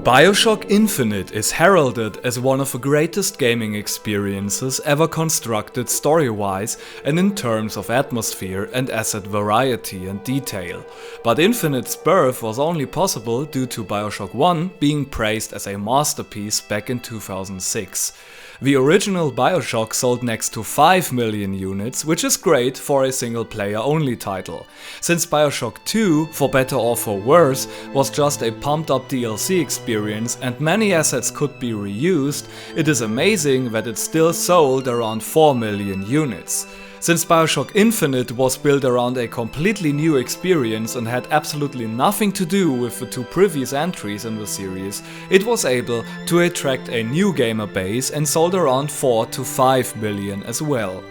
BioShock Infinite is heralded as one of the greatest gaming experiences ever constructed story-wise and in terms of atmosphere and asset variety and detail. But Infinite's birth was only possible due to BioShock 1 being praised as a masterpiece back in 2006. The original BioShock sold next to 5 million units, which is great for a single player only title. Since BioShock 2, for better or for worse, was just a pumped up DLC experience and many assets could be reused, it is amazing that it still sold around 4 million units. Since BioShock Infinite was built around a completely new experience and had absolutely nothing to do with the two previous entries in the series, it was able to attract a new gamer base and sold around 4 to 5 million as well.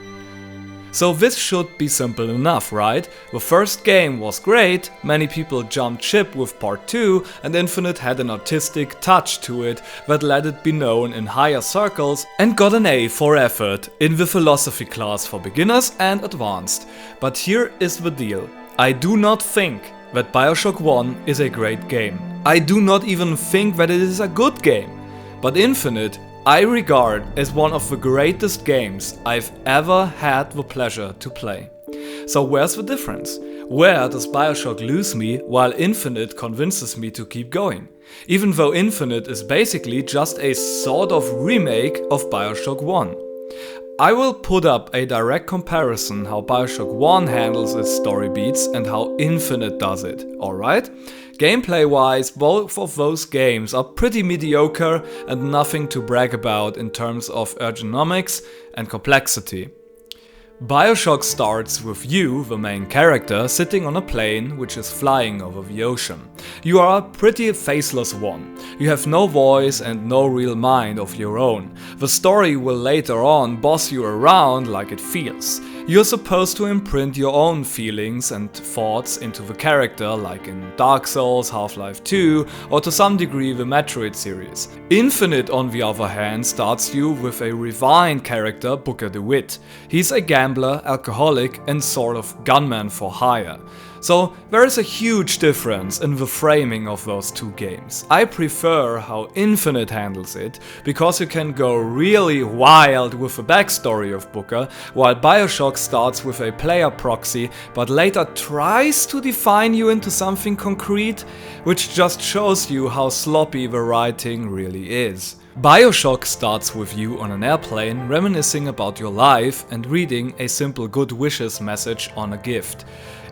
So this should be simple enough, right? The first game was great, many people jumped ship with part 2, and Infinite had an artistic touch to it that let it be known in higher circles and got an A for effort in the philosophy class for beginners and advanced. But here is the deal. I do not think that BioShock 1 is a great game. I do not even think that it is a good game. But Infinite I regard as one of the greatest games I've ever had the pleasure to play. So where's the difference? Where does BioShock lose me while Infinite convinces me to keep going? Even though Infinite is basically just a sort of remake of BioShock 1. I will put up a direct comparison how BioShock 1 handles its story beats and how Infinite does it, alright? Gameplay wise, both of those games are pretty mediocre and nothing to brag about in terms of ergonomics and complexity. BioShock starts with you, the main character, sitting on a plane which is flying over the ocean. You are a pretty faceless one. You have no voice and no real mind of your own. The story will later on boss you around like it feels. You're supposed to imprint your own feelings and thoughts into the character, like in Dark Souls, Half-Life 2, or to some degree the Metroid series. Infinite, on the other hand, starts you with a refined character, Booker DeWitt. He's a gambler, alcoholic, and sort of gunman for hire. So there is a huge difference in the framing of those two games. I prefer how Infinite handles it, because you can go really wild with the backstory of Booker, while BioShock starts with a player proxy but later tries to define you into something concrete, which just shows you how sloppy the writing really is. BioShock starts with you on an airplane reminiscing about your life and reading a simple good wishes message on a gift.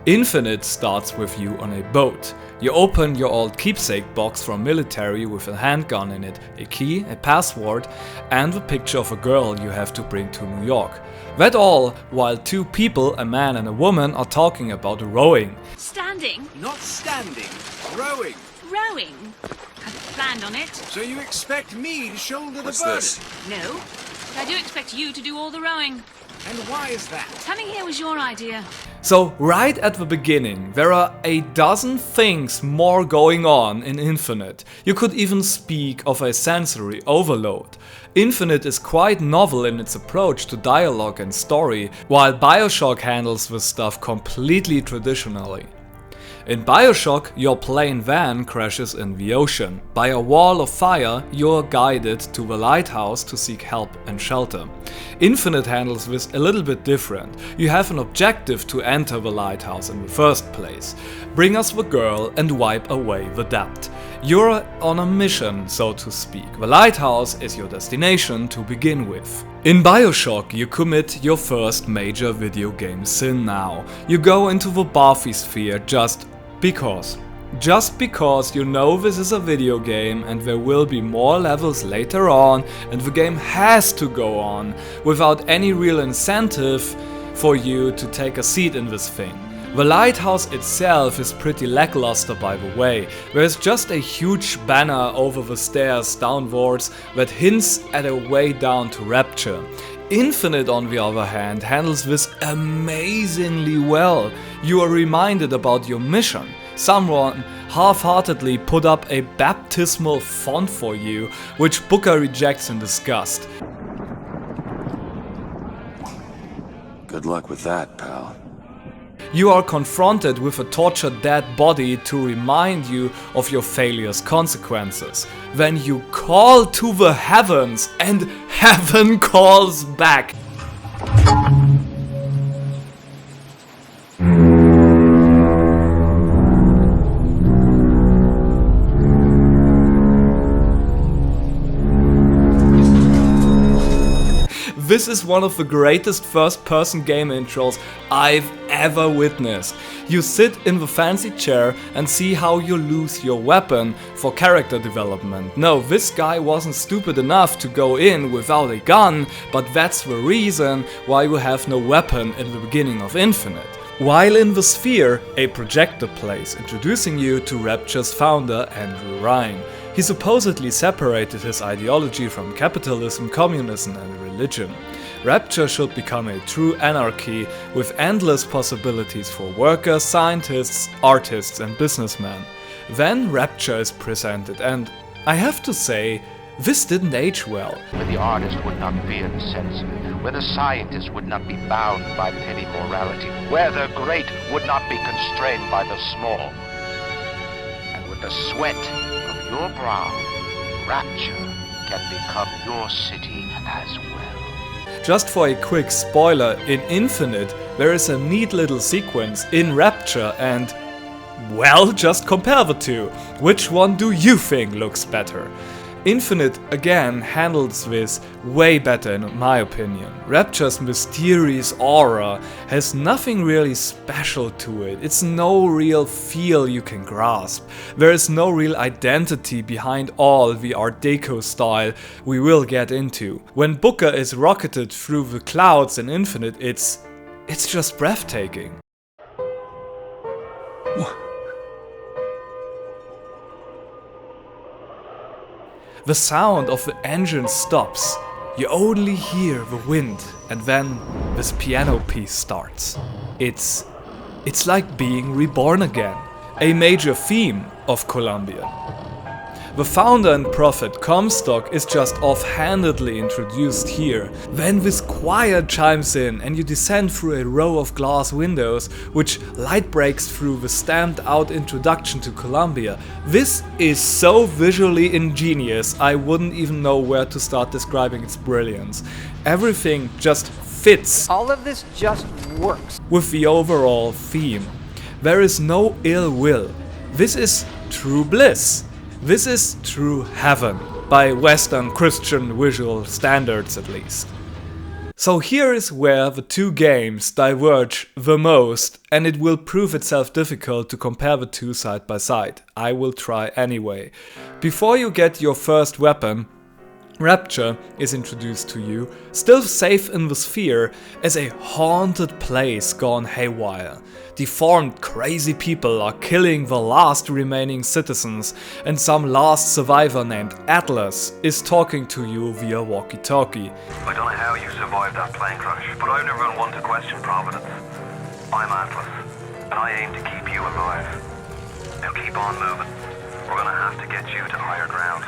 Infinite starts with you on a boat. You open your old keepsake box from military with a handgun in it, a key, a password, and the picture of a girl you have to bring to New York. That all while two people, a man and a woman, are talking about rowing. Standing? Not standing, rowing. Rowing? Hadn't planned on it. So you expect me to shoulder the What's burden? this? No, but I do expect you to do all the rowing. And why is that? Coming here was your idea. So right at the beginning, there are a dozen things more going on in Infinite. You could even speak of a sensory overload. Infinite is quite novel in its approach to dialogue and story, while BioShock handles this stuff completely traditionally. In BioShock, your plane van crashes in the ocean. By a wall of fire, you're guided to the lighthouse to seek help and shelter. Infinite handles this a little bit different. You have an objective to enter the lighthouse in the first place. Bring us the girl and wipe away the debt. You're on a mission, so to speak. The lighthouse is your destination to begin with. In BioShock, you commit your first major video game sin now. You go into the bathysphere just because. Just because you know this is a video game and there will be more levels later on and the game has to go on without any real incentive for you to take a seat in this thing. The lighthouse itself is pretty lackluster, by the way. There's just a huge banner over the stairs downwards that hints at a way down to Rapture. Infinite, on the other hand, handles this amazingly well. You are reminded about your mission. Someone half-heartedly put up a baptismal font for you, which Booker rejects in disgust. Good luck with that, pal. You are confronted with a tortured dead body to remind you of your failure's consequences. Then you call to the heavens and heaven calls back. This is one of the greatest first-person game intros I've ever witnessed. You sit in the fancy chair and see how you lose your weapon for character development. No, this guy wasn't stupid enough to go in without a gun, but that's the reason why you have no weapon in the beginning of Infinite. While in the Sphere, a projector plays, introducing you to Rapture's founder, Andrew Ryan. He supposedly separated his ideology from capitalism, communism and religion. Rapture should become a true anarchy with endless possibilities for workers, scientists, artists and businessmen. Then Rapture is presented and, I have to say, this didn't age well. Where the artist would not fear the censor, where the scientist would not be bound by petty morality, where the great would not be constrained by the small. And with the sweat of your brow, Rapture can become your city as well. Just for a quick spoiler, in Infinite there is a neat little sequence in Rapture and, well, just compare the two. Which one do you think looks better? Infinite again handles this way better in my opinion. Rapture's mysterious aura has nothing really special to it. It's no real feel you can grasp. There is no real identity behind all the Art Deco style we will get into. When Booker is rocketed through the clouds in Infinite, it's just breathtaking. The sound of the engine stops. You only hear the wind and then this piano piece starts. It's like being reborn again. A major theme of Columbia. The founder and prophet Comstock is just offhandedly introduced here. Then this choir chimes in and you descend through a row of glass windows, which light breaks through the stamped out introduction to Columbia. This is so visually ingenious, I wouldn't even know where to start describing its brilliance. Everything just fits. All of this just works With the overall theme. There is no ill will. This is true bliss. This is true heaven, by Western Christian visual standards at least. So here is where the two games diverge the most, and it will prove itself difficult to compare the two side by side. I will try anyway. Before you get your first weapon, Rapture is introduced to you, still safe in the Sphere, as a haunted place gone haywire. Deformed, crazy people are killing the last remaining citizens, and some last survivor named Atlas is talking to you via walkie-talkie. I don't know how you survived that plane crash, but I've never been one to question Providence. I'm Atlas, and I aim to keep you alive. Now keep on moving. We're gonna have to get you to higher ground.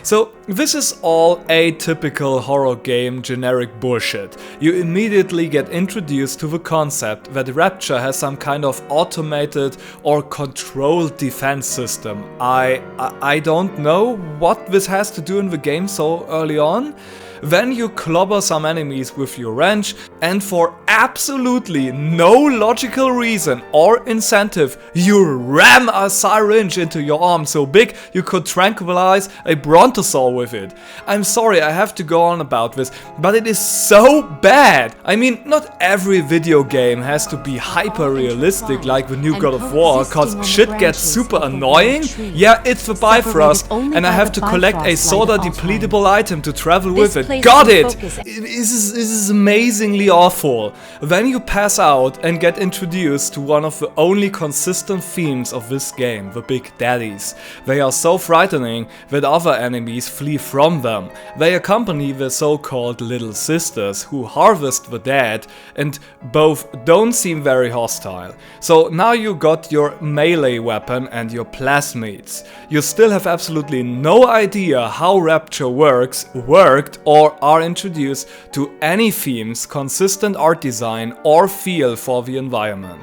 So this is all atypical horror game generic bullshit. You immediately get introduced to the concept that Rapture has some kind of automated or controlled defense system. I don't know what this has to do in the game so early on. Then you clobber some enemies with your wrench, and for absolutely no logical reason or incentive, you ram a syringe into your arm so big you could tranquilize a brontosaur with it. I'm sorry I have to go on about this, but it is so bad. I mean, not every video game has to be hyper realistic like the new God of War, cause shit gets super annoying. Yeah, it's the Bifrost, and I have to collect a soda depletable item to travel with it. Got it! This is amazingly awful. Then you pass out and get introduced to one of the only consistent themes of this game, the Big Daddies. They are so frightening that other enemies flee from them. They accompany the so-called Little Sisters, who harvest the dead, and both don't seem very hostile. So now you got your melee weapon and your plasmids. You still have absolutely no idea how Rapture worked, or are introduced to any themes, consistent art design or feel for the environment.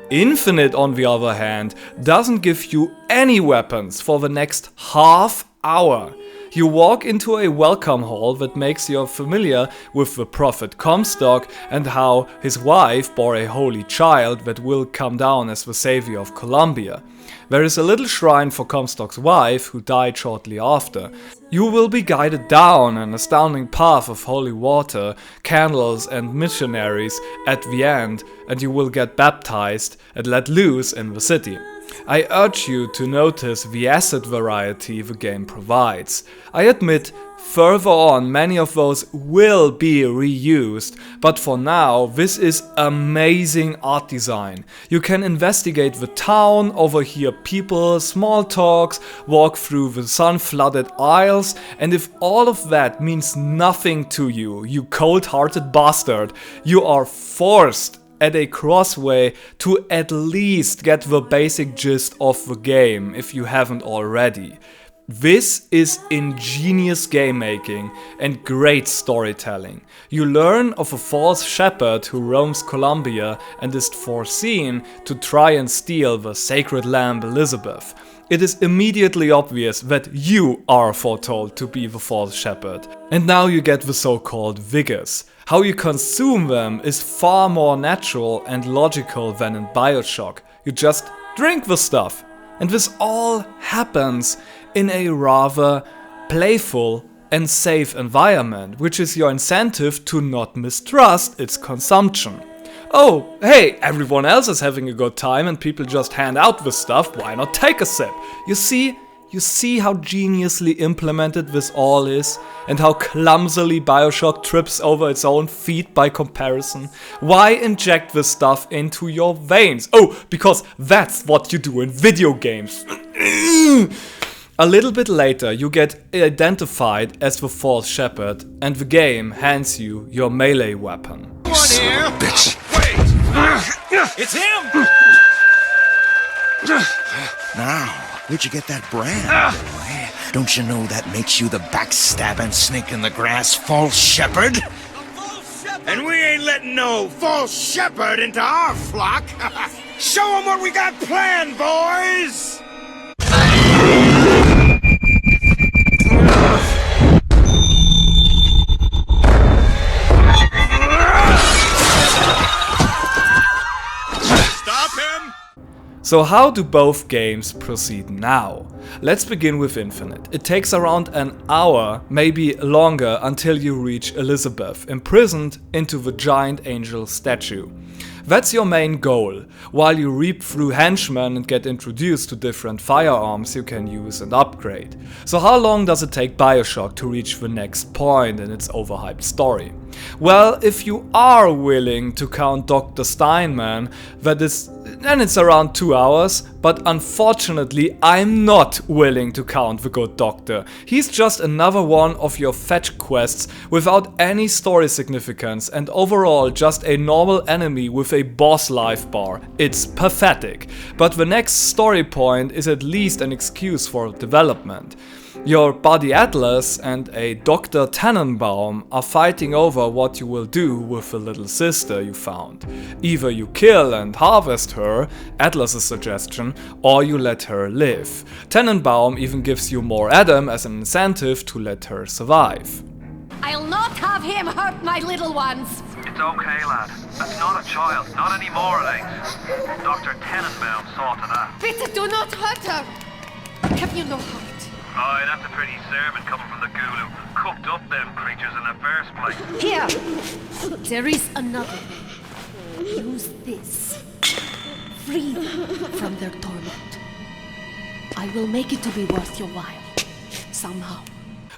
Infinite, on the other hand, doesn't give you any weapons for the next half hour. You walk into a welcome hall that makes you familiar with the prophet Comstock and how his wife bore a holy child that will come down as the savior of Columbia. There is a little shrine for Comstock's wife, who died shortly after. You will be guided down an astounding path of holy water, candles and missionaries at the end, and you will get baptized and let loose in the city. I urge you to notice the asset variety the game provides. I admit, further on many of those will be reused, but for now this is amazing art design. You can investigate the town, overhear people, small talks, walk through the sun-flooded aisles, and if all of that means nothing to you, you cold-hearted bastard, you are forced at a crossway to at least get the basic gist of the game if you haven't already. This is ingenious game making and great storytelling. You learn of a false shepherd who roams Columbia and is foreseen to try and steal the sacred lamb Elizabeth. It is immediately obvious that you are foretold to be the false shepherd. And now you get the so-called vigors. How you consume them is far more natural and logical than in Bioshock. You just drink the stuff. And this all happens in a rather playful and safe environment, which is your incentive to not mistrust its consumption. Oh, hey, everyone else is having a good time and people just hand out the stuff, why not take a sip? You see how geniusly implemented this all is, and how clumsily Bioshock trips over its own feet by comparison? Why inject this stuff into your veins? Oh, because that's what you do in video games. A little bit later you get identified as the false shepherd and the game hands you your melee weapon. Come on here! Bitch! Wait! It's him! Now, where'd you get that brand, boy? Don't you know that makes you the backstabbing snake in the grass false shepherd? And we ain't letting no false shepherd into our flock! Show them what we got planned, boys! Stop him! So how do both games proceed now? Let's begin with Infinite. It takes around an hour, maybe longer, until you reach Elizabeth, imprisoned into the giant angel statue. That's your main goal, while you reap through henchmen and get introduced to different firearms you can use and upgrade. So how long does it take Bioshock to reach the next point in its overhyped story? Well, if you are willing to count Dr. Steinman, then it's around 2 hours, but unfortunately I'm not willing to count the good doctor. He's just another one of your fetch quests without any story significance and overall just a normal enemy with a boss life bar. It's pathetic, but the next story point is at least an excuse for development. Your buddy Atlas and a Dr. Tannenbaum are fighting over what you will do with the little sister you found. Either you kill and harvest her, Atlas's suggestion, or you let her live. Tannenbaum even gives you more Adam as an incentive to let her survive. I'll not have him hurt my little ones! It's okay, lad. That's not a child. Not anymore, Alex. Dr. Tenenbaum saw to that. Bitte, do not hurt her! Have you no heart? Aye, that's a pretty sermon coming from the ghoul who cooked up them creatures in the first place. Here! There is another way. Use this. Free them from their torment. I will make it to be worth your while. Somehow.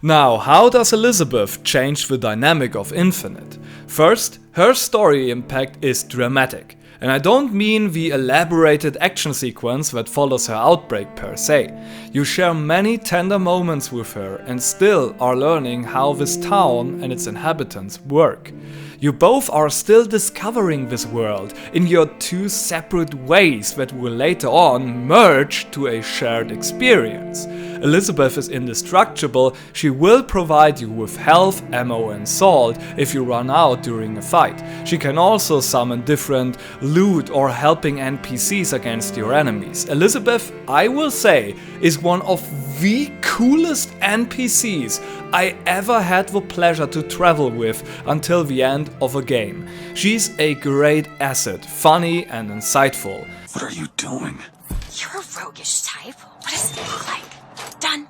Now, how does Elizabeth change the dynamic of Infinite? First, her story impact is dramatic. And I don't mean the elaborated action sequence that follows her outbreak per se. You share many tender moments with her and still are learning how this town and its inhabitants work. You both are still discovering this world in your two separate ways that will later on merge to a shared experience. Elizabeth is indestructible, she will provide you with health, ammo and salt if you run out during a fight. She can also summon different loot or helping NPCs against your enemies. Elizabeth, I will say, is one of the coolest NPCs I ever had the pleasure to travel with until the end of a game. She's a great asset, funny and insightful. What are you doing? You're a roguish type. What does it look like? Done.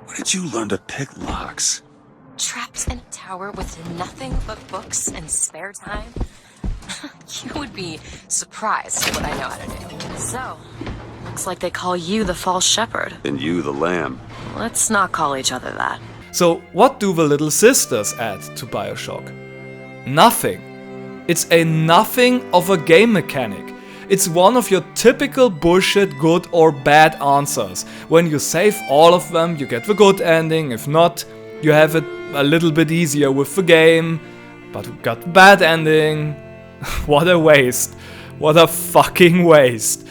Where did you learn to pick locks? Trapped in a tower with nothing but books and spare time? You would be surprised at what I know how to do. So, looks like they call you the false shepherd. And you the lamb. Let's not call each other that. So what do the little sisters add to Bioshock? Nothing. It's a nothing of a game mechanic. It's one of your typical bullshit good or bad answers. When you save all of them, you get the good ending. If not, you have it a little bit easier with the game, but we got the bad ending. What a waste. What a fucking waste.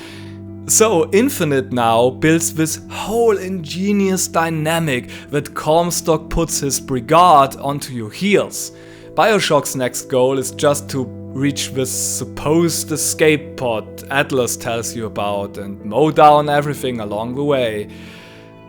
So Infinite now builds this whole ingenious dynamic that Comstock puts his brigade onto your heels. Bioshock's next goal is just to reach this supposed escape pod Atlas tells you about and mow down everything along the way.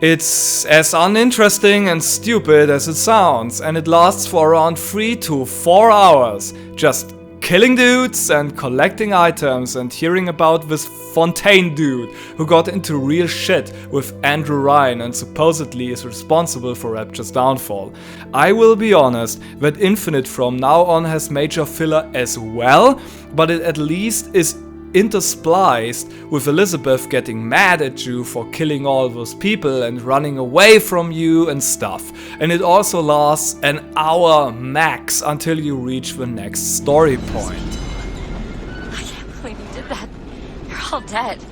It's as uninteresting and stupid as it sounds, and it lasts for around 3 to 4 hours, just killing dudes and collecting items and hearing about this Fontaine dude who got into real shit with Andrew Ryan and supposedly is responsible for Rapture's downfall. I will be honest that Infinite from now on has major filler as well, but it at least is interspliced with Elizabeth getting mad at you for killing all those people and running away from you and stuff. And it also lasts an hour max until you reach the next story point. I can't believe you did that. You're all dead.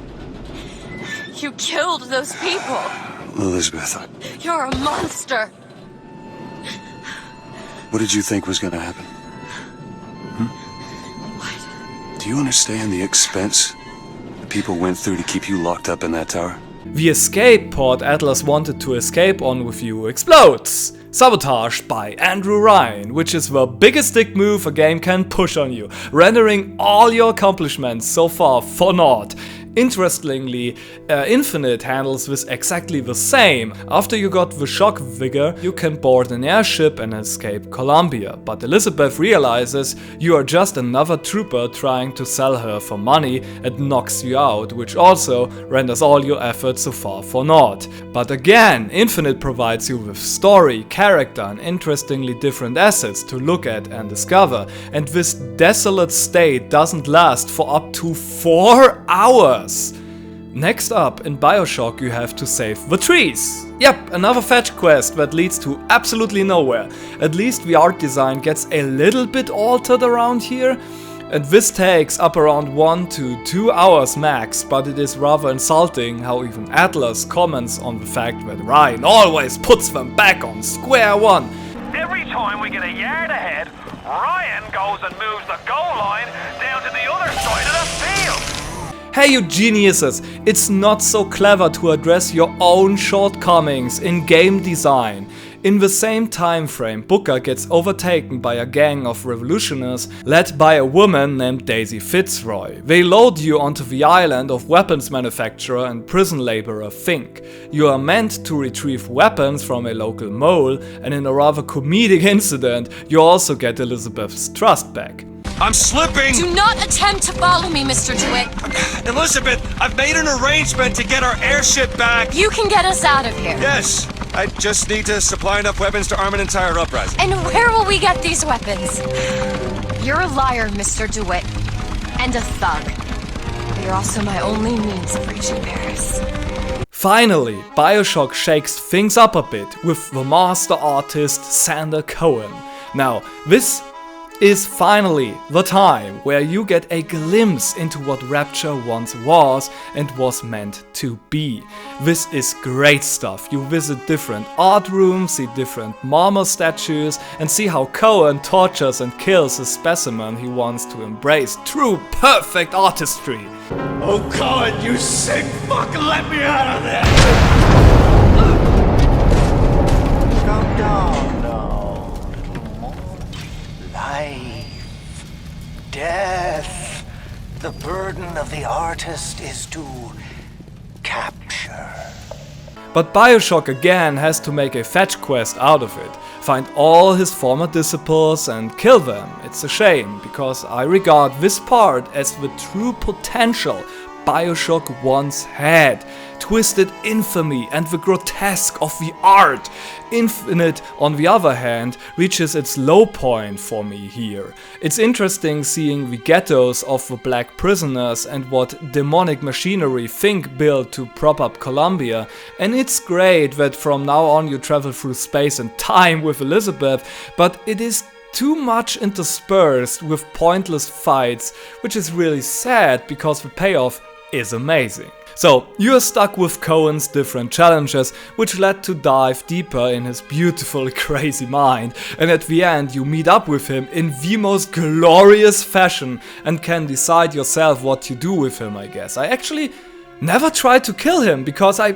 You killed those people. Elizabeth, You're a monster. what did you think was gonna happen? Do you understand the expense the people went through to keep you locked up in that tower? The escape pod Atlas wanted to escape on with you explodes, sabotaged by Andrew Ryan, which is the biggest dick move a game can push on you, rendering all your accomplishments so far for naught. Interestingly, Infinite handles this exactly the same. After you got the shock vigor, you can board an airship and escape Columbia, but Elizabeth realizes you are just another trooper trying to sell her for money and knocks you out, which also renders all your efforts so far for naught. But again, Infinite provides you with story, character and interestingly different assets to look at and discover, and this desolate state doesn't last for up to 4 hours. Next up, in Bioshock you have to save the trees. Yep, another fetch quest that leads to absolutely nowhere. At least the art design gets a little bit altered around here, and this takes up around 1 to 2 hours max, but it is rather insulting how even Atlas comments on the fact that Ryan always puts them back on square one. Every time we get a yard ahead, Ryan goes and moves the goal line down to the other side of the field. Hey you geniuses, it's not so clever to address your own shortcomings in game design. In the same time frame, Booker gets overtaken by a gang of revolutionaries led by a woman named Daisy Fitzroy. They load you onto the island of weapons manufacturer and prison laborer Fink. You are meant to retrieve weapons from a local mole, and in a rather comedic incident, you also get Elizabeth's trust back. I'm slipping! Do not attempt to follow me, Mr. DeWitt. Elizabeth, I've made an arrangement to get our airship back! You can get us out of here. Yes! I just need to supply enough weapons to arm an entire uprising. And where will we get these weapons? You're a liar, Mr. DeWitt. And a thug. But you're also my only means of reaching Paris. Finally, Bioshock shakes things up a bit with the master artist Sander Cohen. Now, this is finally the time where you get a glimpse into what Rapture once was and was meant to be. This is great stuff. You visit different art rooms, see different marmor statues, and see how Cohen tortures and kills a specimen he wants to embrace. True perfect artistry. Oh, Cohen, you sick fuck, let me out of there! Calm down now, little more. Life, death. The burden of the artist is to capture. But Bioshock again has to make a fetch quest out of it. Find all his former disciples and kill them. It's a shame, because I regard this part as the true potential Bioshock once had. Twisted infamy and the grotesque of the art. Infinite, on the other hand, reaches its low point for me here. It's interesting seeing the ghettos of the black prisoners and what demonic machinery Fink built to prop up Columbia, and it's great that from now on you travel through space and time with Elizabeth, but it is too much interspersed with pointless fights, which is really sad because the payoff is amazing. So, you're stuck with Cohen's different challenges, which led to dive deeper in his beautifully crazy mind, and at the end you meet up with him in the most glorious fashion and can decide yourself what you do with him, I guess. I actually never tried to kill him because I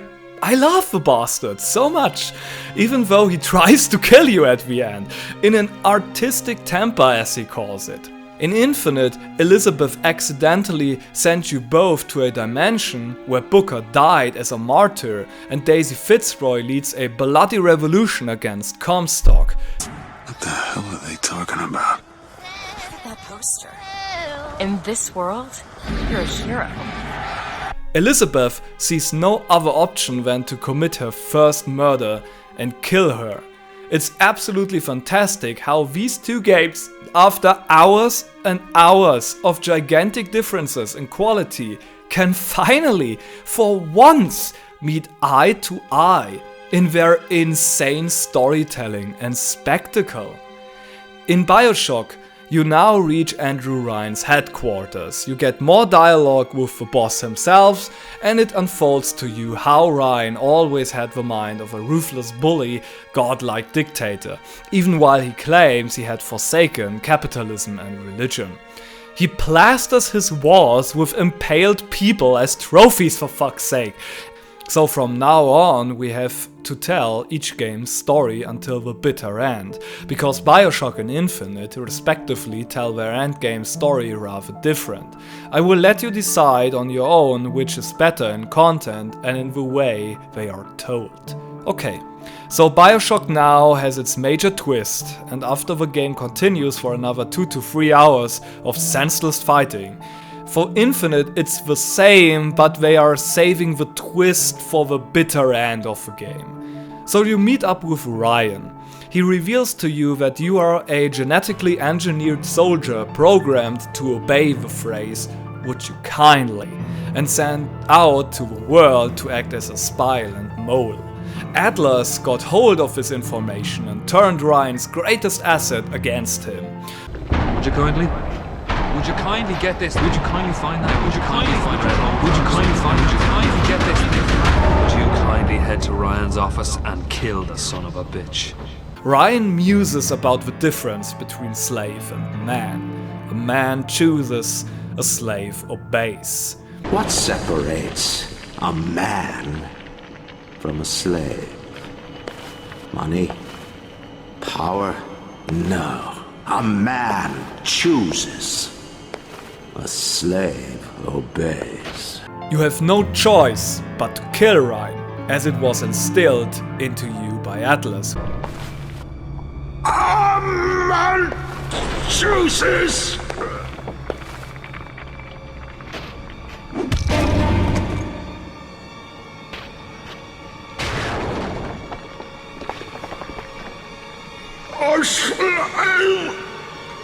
love the bastard so much, even though he tries to kill you at the end, in an artistic temper as he calls it. In Infinite, Elizabeth accidentally sent you both to a dimension where Booker died as a martyr and Daisy Fitzroy leads a bloody revolution against Comstock. What the hell are they talking about? Look at that poster. In this world, you're a hero. Elizabeth sees no other option than to commit her first murder and kill her. It's absolutely fantastic how these two games, after hours and hours of gigantic differences in quality, can finally, for once, meet eye to eye in their insane storytelling and spectacle. In Bioshock, you now reach Andrew Ryan's headquarters. You get more dialogue with the boss himself, and it unfolds to you how Ryan always had the mind of a ruthless bully, godlike dictator, even while he claims he had forsaken capitalism and religion. He plasters his walls with impaled people as trophies, for fuck's sake. So from now on we have to tell each game's story until the bitter end, because Bioshock and Infinite respectively tell their endgame story rather different. I will let you decide on your own which is better in content and in the way they are told. Okay, so Bioshock now has its major twist, and after the game continues for another 2 to 3 hours of senseless fighting. For Infinite it's the same, but they are saving the twist for the bitter end of the game. So you meet up with Ryan. He reveals to you that you are a genetically engineered soldier programmed to obey the phrase, "Would you kindly?" and sent out to the world to act as a spy and mole. Atlas got hold of this information and turned Ryan's greatest asset against him. Would you kindly? Would you kindly get this? Would you kindly find that? Would you kindly find that? Would you kindly find? Would you kindly get this? Would you kindly head to Ryan's office and kill the son of a bitch? Ryan muses about the difference between slave and man. A man chooses, a slave obeys. What separates a man from a slave? Money? Power? No. A man chooses. A slave obeys. You have no choice but to kill Ryan, as it was instilled into you by Atlas. A man chooses. A slave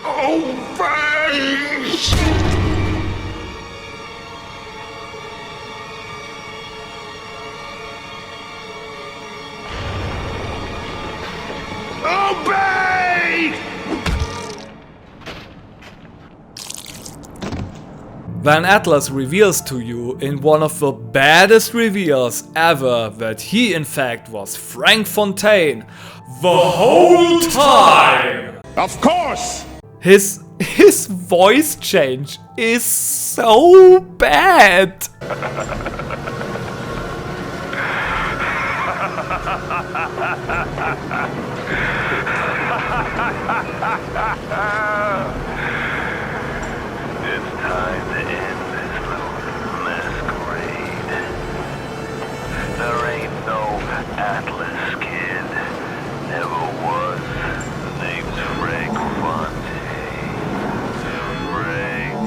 obeys. Obey! When Atlas reveals to you in one of the baddest reveals ever that he in fact was Frank Fontaine the whole time. Of course! His voice change is so bad. It's time to end this little masquerade. There ain't no Atlas kid. Never was. The name's Frank Fontaine. Frank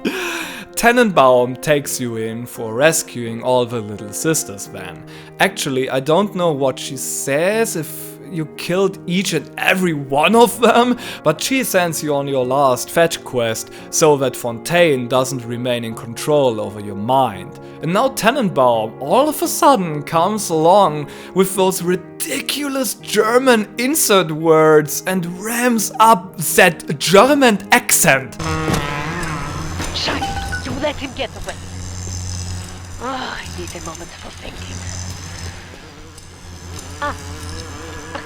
Fontaine. Tannenbaum takes you in for rescuing all the little sisters then. Actually, I don't know what she says, if you killed each and every one of them, but she sends you on your last fetch quest so that Fontaine doesn't remain in control over your mind. And now Tannenbaum all of a sudden comes along with those ridiculous German insert words and ramps up that German accent. Scheiße, you let him get away. Oh, I need a moment for thinking.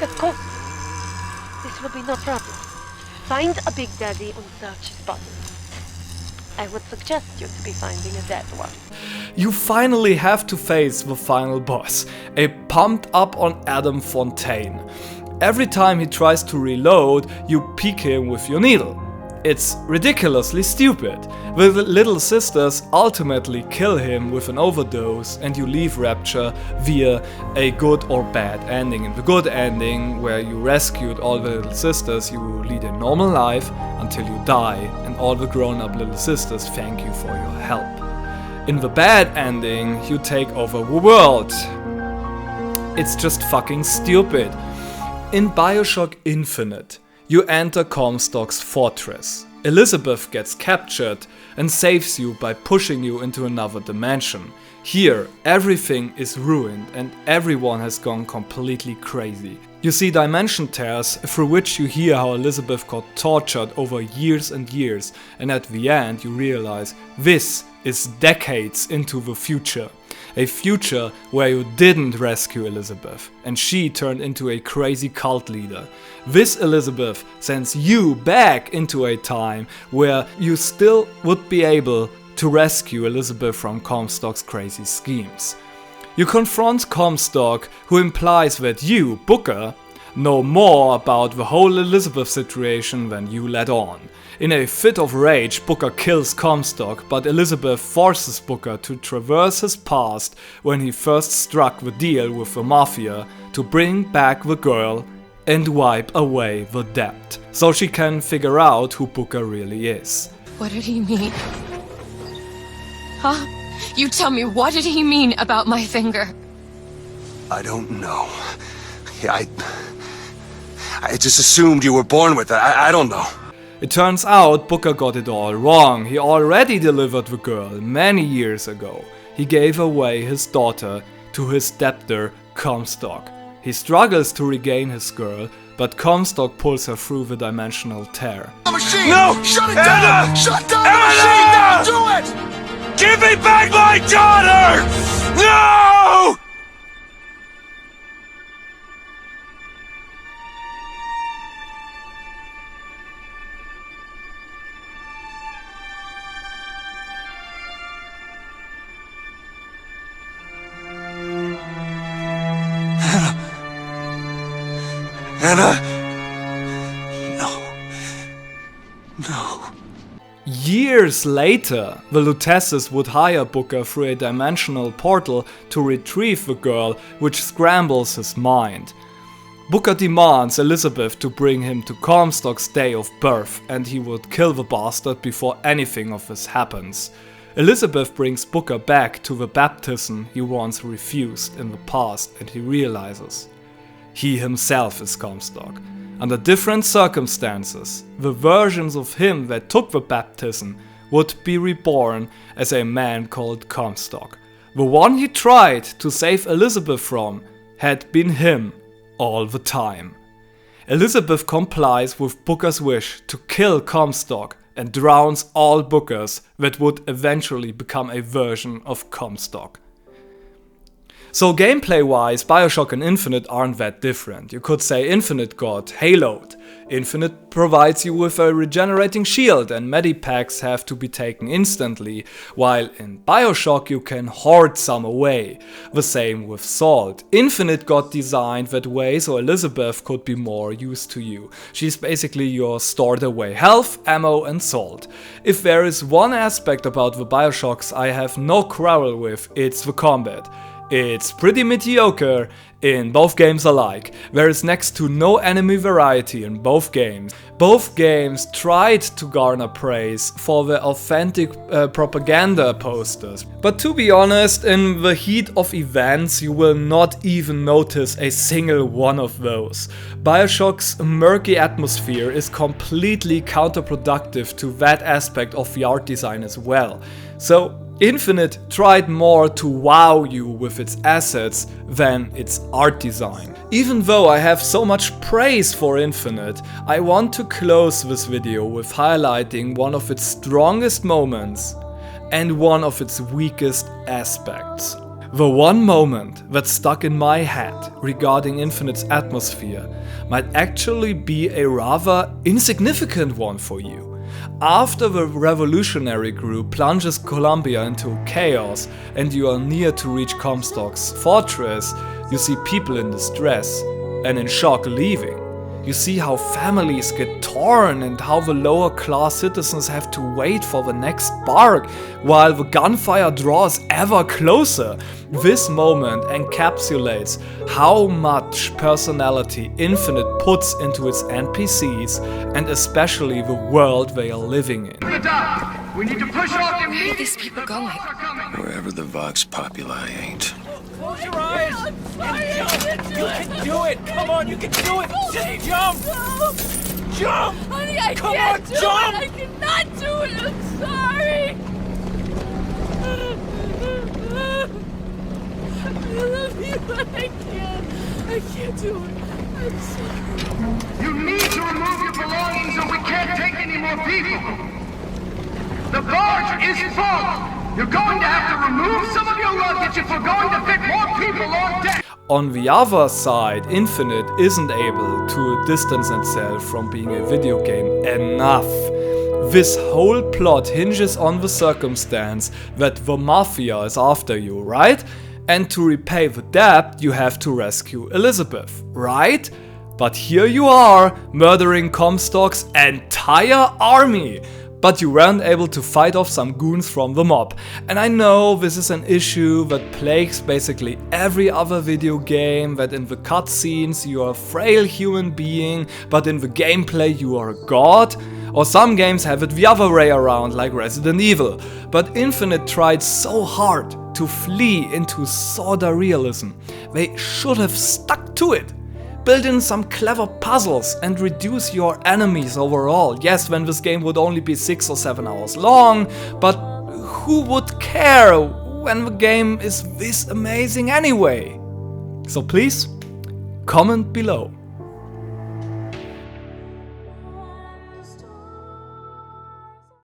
Of course. This will be no problem. Find a Big Daddy and search his body. I would suggest you to be finding a dead one. You finally have to face the final boss, a pumped up on Adam Fontaine. Every time he tries to reload, you peek him with your needle. It's ridiculously stupid. The little sisters ultimately kill him with an overdose and you leave Rapture via a good or bad ending. In the good ending, where you rescued all the little sisters, you lead a normal life until you die and all the grown-up little sisters thank you for your help. In the bad ending, you take over the world. It's just fucking stupid. In Bioshock Infinite, you enter Comstock's fortress. Elizabeth gets captured and saves you by pushing you into another dimension. Here, everything is ruined and everyone has gone completely crazy. You see dimension tears through which you hear how Elizabeth got tortured over years and years, and at the end you realize this is decades into the future. A future where you didn't rescue Elizabeth and she turned into a crazy cult leader. This Elizabeth sends you back into a time where you still would be able to rescue Elizabeth from Comstock's crazy schemes. You confront Comstock, who implies that you, Booker, know more about the whole Elizabeth situation than you let on. In a fit of rage, Booker kills Comstock, but Elizabeth forces Booker to traverse his past when he first struck the deal with the Mafia to bring back the girl and wipe away the debt, so she can figure out who Booker really is. What did he mean? Huh? You tell me, what did he mean about my finger? I don't know. I just assumed you were born with it. I don't know. It turns out Booker got it all wrong. He already delivered the girl many years ago. He gave away his daughter to his debtor, Comstock. He struggles to regain his girl, but Comstock pulls her through the dimensional tear. The machine! No! Shut it down! Shut down the machine! Now do it! Give me back my daughter! No! Anna? No. Years later, the Lutesses would hire Booker through a dimensional portal to retrieve the girl, which scrambles his mind. Booker demands Elizabeth to bring him to Comstock's day of birth, and he would kill the bastard before anything of this happens. Elizabeth brings Booker back to the baptism he once refused in the past, and he realizes he himself is Comstock. Under different circumstances, the versions of him that took the baptism would be reborn as a man called Comstock. The one he tried to save Elizabeth from had been him all the time. Elizabeth complies with Booker's wish to kill Comstock and drowns all Bookers that would eventually become a version of Comstock. So gameplay wise, Bioshock and Infinite aren't that different. You could say Infinite got Haloed. Infinite provides you with a regenerating shield and medipacks have to be taken instantly, while in Bioshock you can hoard some away. The same with Salt. Infinite got designed that way so Elizabeth could be more used to you. She's basically your stored away health, ammo and salt. If there is one aspect about the Bioshocks I have no quarrel with, it's the combat. It's pretty mediocre in both games alike. There is next to no enemy variety in both games. Both games tried to garner praise for the authentic propaganda posters. But to be honest, in the heat of events you will not even notice a single one of those. Bioshock's murky atmosphere is completely counterproductive to that aspect of the art design as well. So Infinite tried more to wow you with its assets than its art design. Even though I have so much praise for Infinite, I want to close this video with highlighting one of its strongest moments and one of its weakest aspects. The one moment that stuck in my head regarding Infinite's atmosphere might actually be a rather insignificant one for you. After the revolutionary group plunges Columbia into chaos and you are near to reach Comstock's fortress, you see people in distress and in shock leaving. You see how families get torn and how the lower class citizens have to wait for the next spark while the gunfire draws ever closer. This moment encapsulates how much personality Infinite puts into its NPCs and especially the world they are living in. We need to push off the Where are these people going? Wherever the Vox Populi ain't. Close your eyes! You can do it! Come on, you can do it! Just jump! Jump! Honey, I Come can't on, do jump! it! I cannot do it! I'm sorry! I love you, but I can't do it. I'm sorry. You need to remove your belongings or we can't take any more people! The barge is full! You're going to have to remove some of your luggage if we're going to fit more people on deck! On the other side, Infinite isn't able to distance itself from being a video game enough. This whole plot hinges on the circumstance that the mafia is after you, right? And to repay the debt, you have to rescue Elizabeth, right? But here you are, murdering Comstock's entire army! But you weren't able to fight off some goons from the mob. And I know this is an issue that plagues basically every other video game, that in the cutscenes you are a frail human being, but in the gameplay you are a god. Or some games have it the other way around, like Resident Evil. But Infinite tried so hard to flee into soda realism. They should have stuck to it. Build in some clever puzzles and reduce your enemies overall. Yes, when this game would only be 6 or 7 hours long, but who would care when the game is this amazing anyway? So please, comment below.